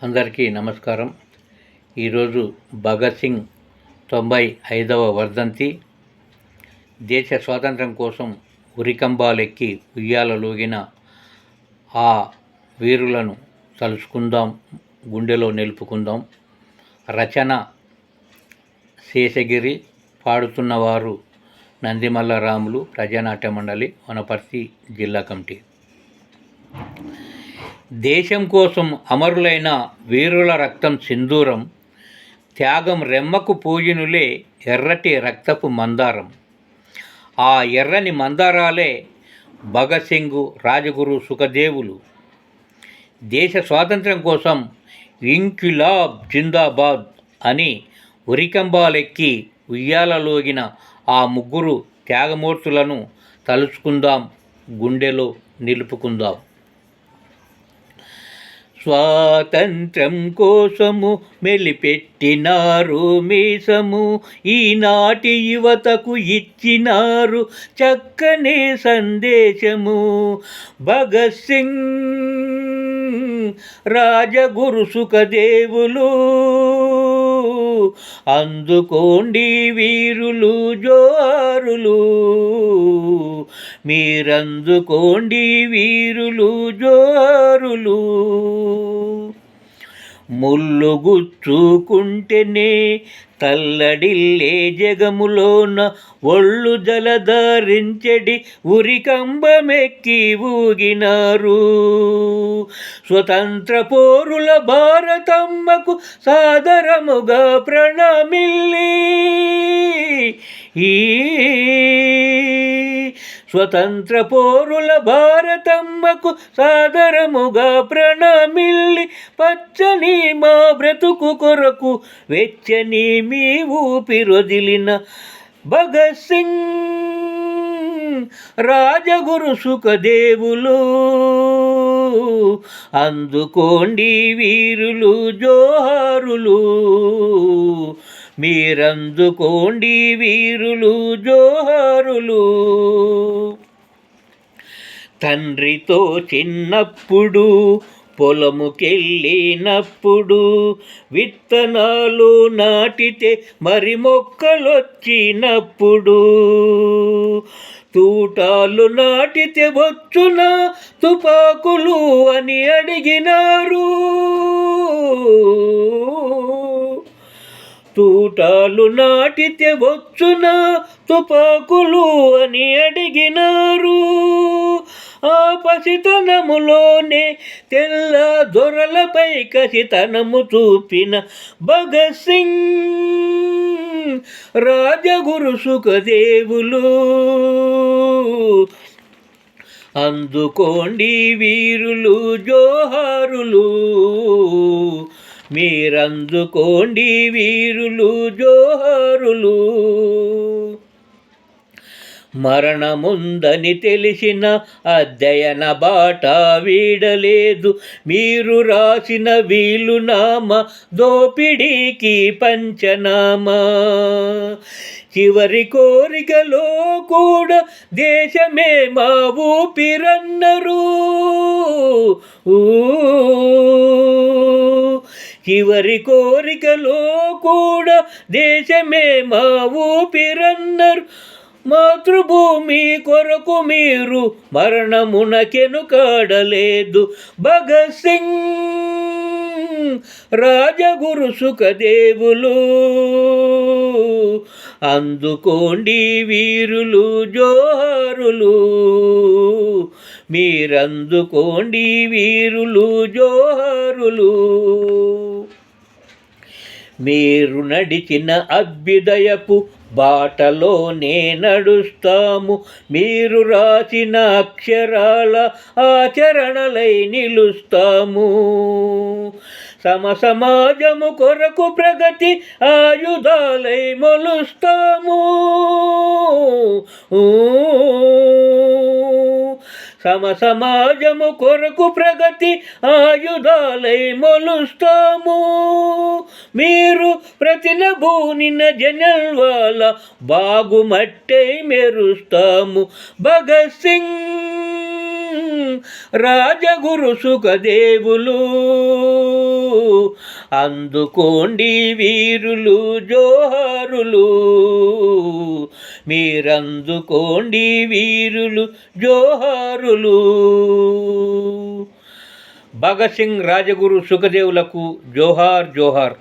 అందరికీ నమస్కారం. ఈరోజు భగత్ సింగ్ 95వ వర్ధంతి. దేశ స్వాతంత్రం కోసం ఉరికంబాలెక్కి ఉయ్యాలలూగిన ఆ వీరులను తలుచుకుందాం, గుండెలో నిలుపుకుందాం. రచన శేషగిరి, పాడుతున్నవారు నందిమల్ల రాములు, ప్రజానాట్య మండలి, వనపర్తి జిల్లా కమిటీ. దేశం కోసం అమరులైన వీరుల రక్తం సింధూరం, త్యాగం రెమ్మకు పూజినులే ఎర్రటి రక్తపు మందారం. ఆ ఎర్రని మందారాలే భగత్ సింగు, రాజగురు, సుఖదేవులు. దేశ స్వాతంత్ర్యం కోసం ఇంక్విలాబ్ జిందాబాద్ అని ఉరికంబాలెక్కి ఉయ్యాలలోగిన ఆ ముగ్గురు త్యాగమూర్తులను తలుచుకుందాం, గుండెలో నిలుపుకుందాం. స్వాతంత్ర్యం కోసము మెలిపెట్టినారు మీసము, ఈనాటి యువతకు ఇచ్చినారు చక్కని సందేశము. భగత్ సింగ్, రాజగురు, సుఖదేవులు, అందుకోండి వీరులు జోహారులు. మీరందుకోండి వీరులు జోహారులు. ముళ్ళు గుచ్చుకుంటేనే తల్లడిల్లే జగములోన ఒళ్ళు జలధరించెడి ఉరికంబమెక్కి ఊగినారు. స్వతంత్ర పోరుల భారతమ్మకు సాదరముగా ప్రణమిల్లి, స్వతంత్ర పోరుల భారతమ్మకు సాదరముగా ప్రణమిల్లి, పచ్చని మా బ్రతుకు కొరకు వెచ్చని మీ ఊపిరొదిలిన భగత్ సింగ్, రాజగురు, సుఖదేవులు, అందుకోండి వీరులు జోహారులు. మీరందుకోండి వీరులు జోహారులు. తండ్రితో చిన్నప్పుడు పొలముకెళ్ళినప్పుడు విత్తనాలు నాటితే మరి మొక్కలొచ్చినప్పుడు, తూటాలు నాటితే వచ్చున తుపాకులు అని అడిగినారు. తూటాలు నాటితే వచ్చున తుపాకులు అని అడిగినారు. ఆ పసితనములోనే తెల్ల దొరలపై కసితనము చూపిన భగత్ సింగ్, రాజగురు, సుఖదేవులు, అందుకోండి వీరులు జోహారులు. మీరందుకోండి వీరులు జోహారులు. మరణముందని తెలిసిన అధ్యయన బాట వీడలేదు, మీరు రాసిన వీలునామా దోపిడీకి పంచనామా. చివరి కోరికలో కూడా దేశమే మా ఊపిరన్నరు. చివరి కోరికలో కూడా దేశమే మా ఊపిరన్నరు. మాతృభూమి కొరకు మీరు మరణమునకెనుకాడలేదు. భగత్ సింగ్, రాజగురు, సుఖదేవులు, అందుకోండి వీరులు జోహారులు. మీరందుకోండి వీరులు జోహారులు. మీరు నడిచిన అభ్యుదయపు బాటలోనే నడుస్తాము, మీరు రాసిన అక్షరాల ఆచరణలై నిలుస్తాము. సమాజము కొరకు ప్రగతి ఆయుధాలై మొలుస్తాము. సమాజము కొరకు ప్రగతి ఆయుధాలై మొలుస్తాము. మీరు ప్రతినబూనిన జనల్వాల బాగుమట్టై మెరుస్తాము. భగత్ సింగ్, రాజగురు, సుఖదేవులు. అందుకోండి వీరులు జోహారులు, మీరందుకోండి వీరులు జోహారులు. భగత్ సింగ్, రాజగురు, సుఖదేవులకు జోహార్ జోహార్.